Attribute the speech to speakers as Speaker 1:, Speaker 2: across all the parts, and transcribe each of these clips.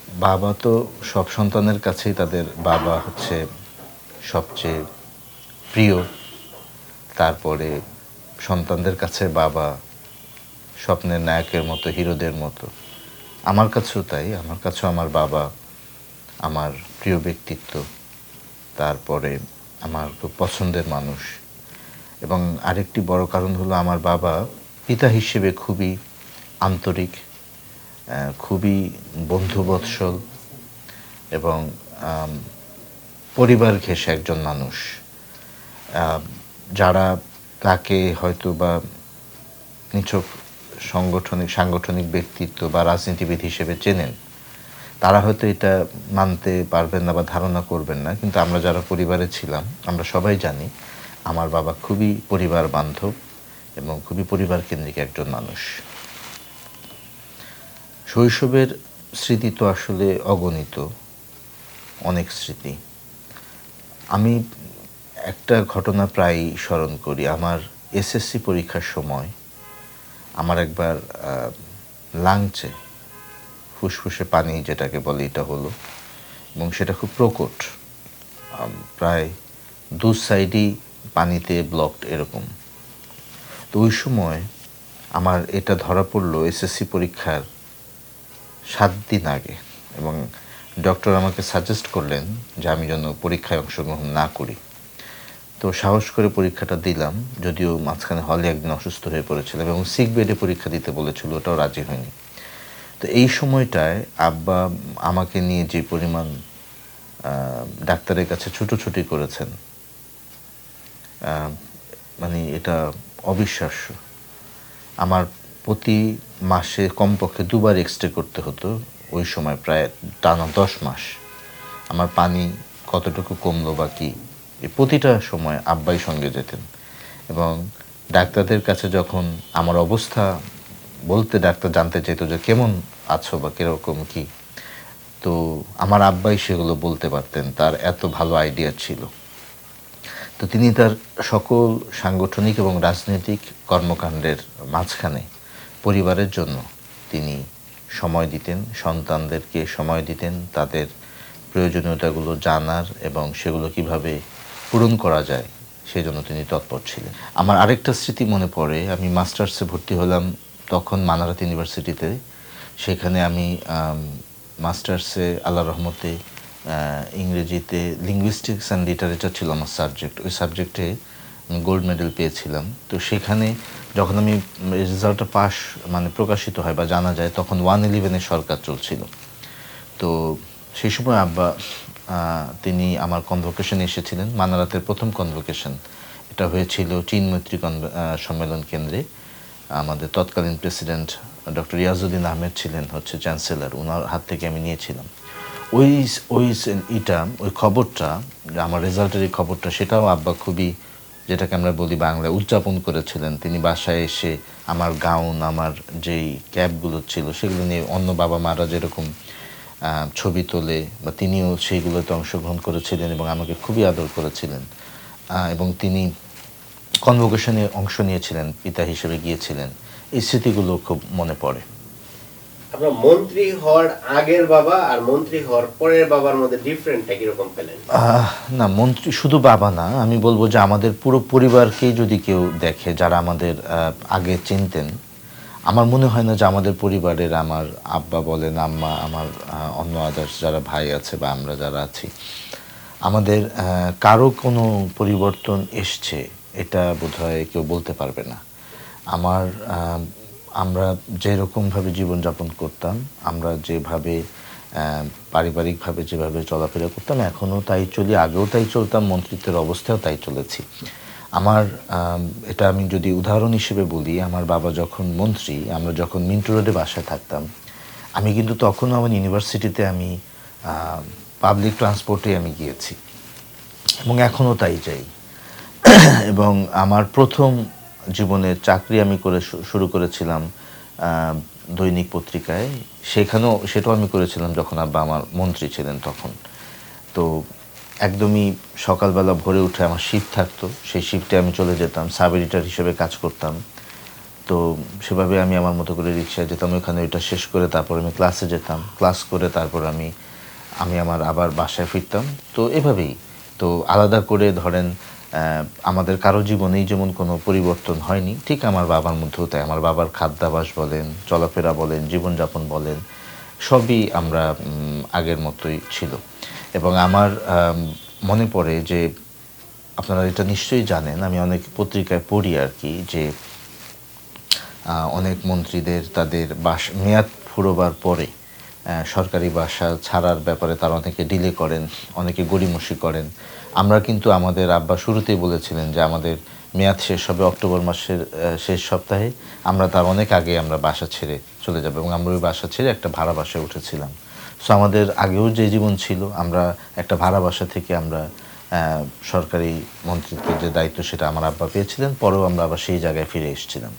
Speaker 1: বাবা তো সব সন্তানের কাছেই তাদের বাবা হচ্ছে সবচেয়ে প্রিয়। তারপরে সন্তানদের কাছে বাবা স্বপ্নের নায়কের মতো, হিরোদের মতো। আমার কাছেও তাই। আমার কাছেও আমার বাবা আমার প্রিয় ব্যক্তিত্ব। তারপরে আমার খুব পছন্দের মানুষ। এবং আরেকটি বড় কারণ হলো আমার বাবা পিতা হিসেবে খুবই আন্তরিক, খুবই বন্ধুবৎসল এবং পরিবার ঘেঁষে একজন মানুষ। যারা তাকে হয়তো বা নিছক সাংগঠনিক ব্যক্তিত্ব বা রাজনীতিবিদ হিসেবে চেনেন, তারা হয়তো এটা মানতে পারবেন না বা ধারণা করবেন না, কিন্তু আমরা যারা পরিবারে ছিলাম আমরা সবাই জানি আমার বাবা খুবই পরিবার বান্ধব এবং খুবই পরিবার কেন্দ্রিক একজন মানুষ। শৈশবের স্মৃতি তো আসলে অগণিত, অনেক স্মৃতি। আমি একটা ঘটনা প্রায়ই স্মরণ করি। আমার এসএসসি পরীক্ষার সময় আমার একবার লাংচে ফুসফুসে পানি যেটাকে বলে এটা হলো, এবং সেটা খুব প্রকট, প্রায় দু সাইডই পানিতে ব্লকড এরকম। তো ওই সময় আমার এটা ধরা পড়লো এসএসসি পরীক্ষার 7 দিন আগে, এবং ডক্টর আমাকে সাজেস্ট করলেন যে আমি যেন পরীক্ষায় অংশগ্রহণ না করি। তো সাহস করে পরীক্ষাটা দিলাম, যদিও মাঝখানে হলে একদিন অসুস্থ হয়ে পড়েছিলাম এবং সিক বেডে পরীক্ষা দিতে বলেছিল, ওটাও রাজি হয়নি। তো এই সময়টায় আব্বা আমাকে নিয়ে যে পরিমাণ ডাক্তারের কাছে ছুটোছুটি করেছেন, মানে এটা অবিশ্বাস্য। আমার প্রতি মাসে কমপক্ষে 2বার এক্সরে করতে হতো ওই সময়, প্রায় টানা 10 মাস। আমার পানি কতটুকু কমলো বা কী, এই প্রতিটা সময় আব্বাই সঙ্গে যেতেন। এবং ডাক্তারদের কাছে যখন আমার অবস্থা বলতে ডাক্তার জানতে চাইতো যে কেমন আছো বা কীরকম কী, তো আমার আব্বাই সেগুলো বলতে পারতেন, তার এত ভালো আইডিয়া ছিল। তো তিনি তার সকল সাংগঠনিক এবং রাজনৈতিক কর্মকাণ্ডের মাঝখানে পরিবারের জন্য তিনি সময় দিতেন, সন্তানদেরকে সময় দিতেন, তাদের প্রয়োজনীয়তাগুলো জানার এবং সেগুলো কিভাবে পূরণ করা যায় সেজন্য তিনি তৎপর ছিলেন। আমার আরেকটা স্মৃতি মনে পড়ে, আমি মাস্টার্সে ভর্তি হলাম তখন মানারাত ইউনিভার্সিটিতে। সেখানে আমি মাস্টার্সে আল্লাহর রহমতে ইংরেজিতে লিঙ্গুইস্টিক্স অ্যান্ড লিটারেচার ছিল আমার সাবজেক্ট। ওই সাবজেক্টে আমি গোল্ড মেডেল পেয়েছিলাম। তো সেখানে যখন আমি রেজাল্টটা মানে প্রকাশিত হয় বা জানা যায়, তখন 111-এর সরকার চলছিল। তো সেই সময় আব্বা তিনি আমার কনভোকেশনে এসেছিলেন, মানারাতের প্রথম কনভোকেশন। এটা হয়েছিল চীন মৈত্রী সম্মেলন কেন্দ্রে। আমাদের তৎকালীন প্রেসিডেন্ট ডক্টর ইয়াজউদ্দিন আহমেদ ছিলেন হচ্ছে চ্যান্সেলর, ওনার হাত থেকে আমি নিয়েছিলাম। ওই খবরটা, আমার রেজাল্টের এই খবরটা, সেটাও আব্বা খুবই, যেটাকে আমরা বলি বাংলায়, উদযাপন করেছিলেন। তিনি বাসায় এসে আমার গাউন, আমার যেই ক্যাপগুলো ছিল সেগুলো নিয়ে অন্য বাবা মারা যেরকম ছবি তোলে, বা তিনিও সেইগুলোতে অংশগ্রহণ করেছিলেন এবং আমাকে খুবই আদর করেছিলেন। এবং তিনি কনভোকেশনে অংশ নিয়েছিলেন, পিতা হিসেবে গিয়েছিলেন। এই স্মৃতিগুলো খুব মনে পড়ে।
Speaker 2: আপনার মন্ত্রী হওয়ার আগের বাবা আর মন্ত্রী হওয়ার পরের বাবার মধ্যে ডিফারেন্টটা কিরকম পেলেন?
Speaker 1: না, মন্ত্রী শুধু বাবা না, আমি বলবো যে আমাদের পুরো পরিবারকেই যদি কেউ দেখে যারা আমাদের আগে চিনতেন, আমার মনে হয় না যে আমাদের পরিবারের, আমার আব্বা বলেন, আম্মা, আমার অন্য আদার্স যারা ভাই আছে বা আমরা যারা আছি, আমাদের কারো কোনো পরিবর্তন এসছে এটা বোধহয় কেউ বলতে পারবে না। আমরা যেরকমভাবে জীবনযাপন করতাম, আমরা যেভাবে পারিবারিকভাবে যেভাবে চলাফেরা করতাম, এখনও তাই চলি, আগেও তাই চলতাম, মন্ত্রিত্বের অবস্থাও তাই চলেছি। এটা আমি যদি উদাহরণ হিসেবে বলি, আমার বাবা যখন মন্ত্রী, আমরা যখন মিন্টো রোডে বাসায় থাকতাম, আমি কিন্তু তখনও আমার ইউনিভার্সিটিতে আমি পাবলিক ট্রান্সপোর্টে আমি গিয়েছি এবং এখনও তাই যাই। এবং আমার প্রথম জীবনের চাকরি আমি শুরু করেছিলাম দৈনিক পত্রিকায়। সেটাও আমি করেছিলাম যখন আব্বা আমার মন্ত্রী ছিলেন তখন। তো একদমই সকালবেলা ভোরে উঠে আমার শিফট থাকতো, সেই শিফটে আমি চলে যেতাম, সাব এডিটর হিসেবে কাজ করতাম। তো সেভাবে আমি আমার মতো করে রিক্সায় যেতাম, ওইখানে ওইটা শেষ করে তারপর আমি ক্লাসে যেতাম, ক্লাস করে তারপর আমি আমার আবার বাসায় ফিরতাম। তো এভাবেই। তো আলাদা করে ধরেন আমাদের কারো জীবনেই যেমন কোনো পরিবর্তন হয়নি, ঠিক আমার বাবার মধ্যেও তাই। আমার বাবার খাদ্যাভ্যাস বলেন, চলাফেরা বলেন, জীবনযাপন বলেন, সবই আমরা আগের মতোই ছিল। এবং আমার মনে পড়ে যে আপনারা এটা নিশ্চয়ই জানেন, আমি অনেক পত্রিকায় পড়ি আর কি, যে অনেক মন্ত্রীদের তাদের মেয়াদ ফুরোবার পরে সরকারি বাসা ছাড়ার ব্যাপারে তারা অনেকে ডিলে করেন, অনেকে গড়িমসি করেন। আমরা কিন্তু আমাদের আব্বা শুরুতেই বলেছিলেন যে আমাদের মেয়াদ শেষ হবে অক্টোবর মাসের শেষ সপ্তাহে, আমরা তার অনেক আগে আমরা বাসা ছেড়ে চলে যাব, এবং আমরা ওই বাসা ছেড়ে একটা ভাড়া বাসায় উঠেছিলাম। সো আমাদের আগেও যে জীবন ছিল, আমরা একটা ভাড়া বাসা থেকে আমরা সরকারি মন্ত্রিত্বের যে দায়িত্ব সেটা আমার আব্বা পেয়েছিলেন, পরেও আমরা আবার সেই জায়গায় ফিরে এসেছিলাম।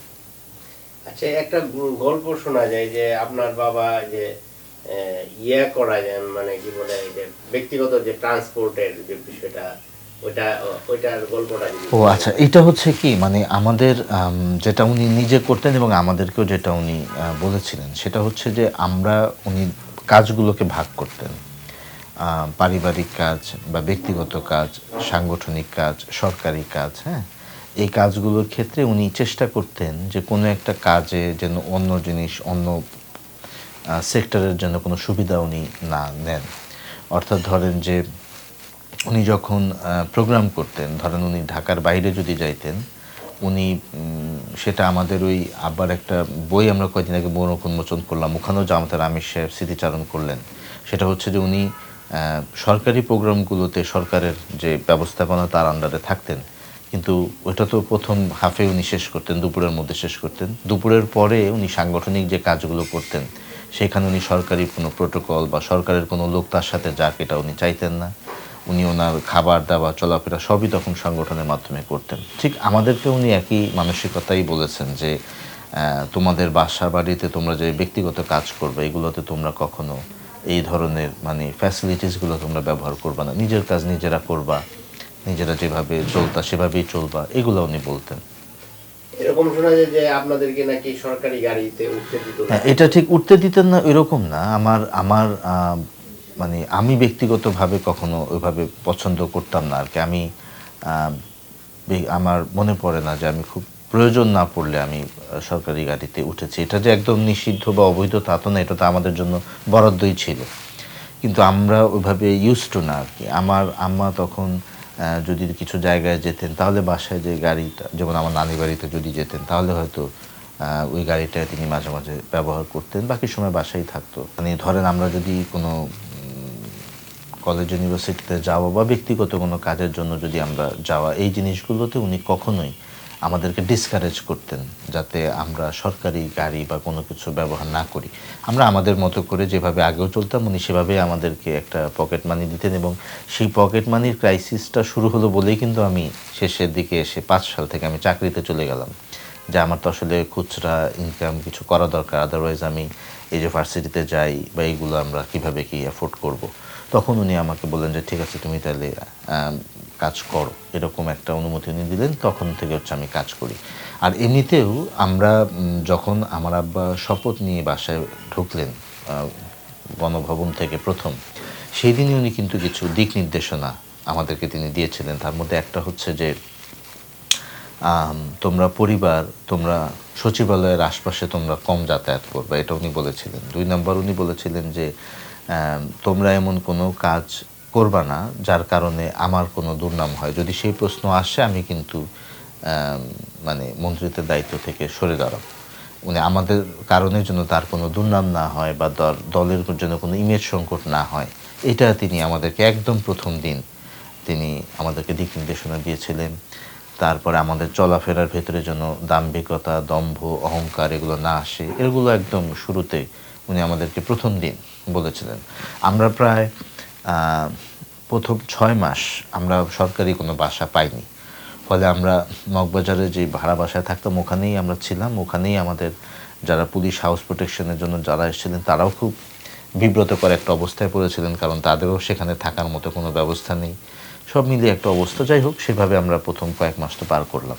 Speaker 2: আচ্ছা, একটা গল্প শোনা যায় যে আপনার বাবা যে করা যায়, মানে কি বলে, এই যে ব্যক্তিগত যে ট্রান্সপোর্টের যে বিষয়টা, ওইটার গল্পটা যদি।
Speaker 1: ও আচ্ছা, এটা হচ্ছে কি, মানে আমাদের যেটা উনি নিজে করতেন এবং আমাদেরকেও যেটা উনি বলেছিলেন, সেটা হচ্ছে যে উনি কাজগুলোকে ভাগ করতেন। পারিবারিক কাজ বা ব্যক্তিগত কাজ, সাংগঠনিক কাজ, সরকারি কাজ, হ্যাঁ, এই কাজগুলোর ক্ষেত্রে উনি চেষ্টা করতেন যে কোনো একটা কাজে যেন অন্য জিনিস, অন্য সেক্টরের জন্য কোনো সুবিধা উনি না নেন। অর্থাৎ ধরেন যে উনি যখন প্রোগ্রাম করতেন, ধরেন উনি ঢাকার বাইরে যদি যাইতেন, উনি সেটা আমাদের ওই আবার একটা বই আমরা কয়েকদিন আগে বই উন্মোচন করলাম, ওখানেও জামাতার আমির সাহেব স্মৃতিচারণ করলেন। সেটা হচ্ছে যে উনি সরকারি প্রোগ্রামগুলোতে সরকারের যে ব্যবস্থাপনা তার আন্ডারে থাকতেন, কিন্তু ওটা তো প্রথম হাফে উনি শেষ করতেন, দুপুরের মধ্যে শেষ করতেন। দুপুরের পরে উনি সাংগঠনিক যে কাজগুলো করতেন, সেখানে উনি সরকারি কোনো প্রোটোকল বা সরকারের কোনো লোক তার সাথে যাক, এটা উনি চাইতেন না। উনি ওনার খাবার দাবার, চলাফেরা সবই তখন সংগঠনের মাধ্যমে করতেন। ঠিক আমাদেরকে উনি একই মানসিকতাই বলেছেন যে তোমাদের বাসা বাড়িতে তোমরা যে ব্যক্তিগত কাজ করবে, এগুলোতে তোমরা কখনো এই ধরনের মানে ফ্যাসিলিটিসগুলো তোমরা ব্যবহার করবা না, নিজের কাজ নিজেরা করবা, নিজেরা যেভাবে চলতা সেভাবেই চলবা, এগুলো উনি বলতেন।
Speaker 2: এরকম শোনা যায় যে আপনাদেরকে নাকি সরকারি গাড়িতে উঠতে দিত না।
Speaker 1: এটা ঠিক উঠতে দিতেন না এরকম না। আমার আমার মানে আমি ব্যক্তিগতভাবে কখনো ওইভাবে পছন্দ করতাম না আর কি। আমি আমার মনে পড়ে না যে আমি খুব প্রয়োজন না পড়লে আমি সরকারি গাড়িতে উঠেছি। এটা যে একদম নিষিদ্ধ বা অবৈধ তা তো না, এটা তো আমাদের জন্য বরাদ্দই ছিল, কিন্তু আমরা ওইভাবে ইউজ টু না আর কি। আমার আম্মা তখন যদি কিছু জায়গায় যেতেন, তাহলে বাসায় যে গাড়িটা, যেমন আমার নানি বাড়িতে যদি যেতেন, তাহলে হয়তো ওই গাড়িটা তিনি মাঝে মাঝে ব্যবহার করতেন, বাকি সময় বাসায় থাকতো। মানে ধরেন আমরা যদি কোনো কলেজ ইউনিভার্সিটিতে যাওয়া বা ব্যক্তিগত কোনো কাজের জন্য যদি আমরা যাওয়া, এই জিনিসগুলোতে উনি কখনোই আমাদেরকে ডিসকারেজ করতেন যাতে আমরা সরকারি গাড়ি বা কোনো কিছু ব্যবহার না করি। আমরা আমাদের মতো করে যেভাবে আগেও চলতাম, উনি সেভাবে আমাদেরকে একটা পকেট মানি দিতেন, এবং সেই পকেট মানির ক্রাইসিসটা শুরু হলো বলেই কিন্তু আমি শেষের দিকে এসে 5 সাল থেকে আমি চাকরিতে চলে গেলাম, যে আমার তো আসলে খুচরা ইনকাম কিছু করা দরকার, আদারওয়াইজ আমি এই যে ভার্সিটিতে যাই বা এইগুলো আমরা কীভাবে কি অ্যাফোর্ড করব। তখন উনি আমাকে বললেন যে ঠিক আছে তুমি তাহলে কাজ করো, এরকম একটা অনুমতি উনি দিলেন। তখন থেকে হচ্ছে আমি কাজ করি। আর এমনিতেও আমরা যখন আমার আব্বা শপথ নিয়ে বাসায় ঢুকলেন গণভবন থেকে প্রথম, সেই দিনই উনি কিন্তু কিছু দিক নির্দেশনা আমাদেরকে তিনি দিয়েছিলেন। তার মধ্যে একটা হচ্ছে যে তোমরা পরিবার, তোমরা সচিবালয়ের আশপাশে তোমরা কম যাতায়াত করবে, এটা উনি বলেছিলেন। 2 নম্বর উনি বলেছিলেন যে তোমরা এমন কোনো কাজ করবা না যার কারণে আমার কোনো দুর্নাম হয়। যদি সেই প্রশ্ন আসে আমি কিন্তু মানে মন্ত্রিত্বের দায়িত্ব থেকে সরে দাঁড়াবো। উনি আমাদের কারণের জন্য তার কোনো দুর্নাম না হয় বা দলের জন্য কোনো ইমেজ সংকট না হয়, এটা তিনি আমাদেরকে একদম প্রথম দিন তিনি আমাদেরকে দিক নির্দেশনা দিয়েছিলেন। তারপরে আমাদের চলাফেরার ভেতরে যেন দাম্ভিকতা, দম্ভ, অহংকার এগুলো না আসে, এগুলো একদম শুরুতে উনি আমাদেরকে প্রথম দিন বলেছিলেন। আমরা প্রায় প্রথম 6 মাস আমরা সরকারি কোনো বাসা পাইনি। ফলে আমরা মগবাজারে যে ভাড়া বাসায় থাকতাম ওখানেই আমরা ছিলাম। ওখানেই আমাদের যারা পুলিশ হাউস প্রোটেকশনের জন্য যারা এসেছিলেন তারাও খুব বিব্রতকর একটা অবস্থায় পড়েছিলেন, কারণ তাদেরও সেখানে থাকার মতো কোনো ব্যবস্থা নেই। সব মিলিয়ে একটা অবস্থা। যাই হোক, সেভাবে আমরা প্রথম কয়েক মাস তো পার করলাম।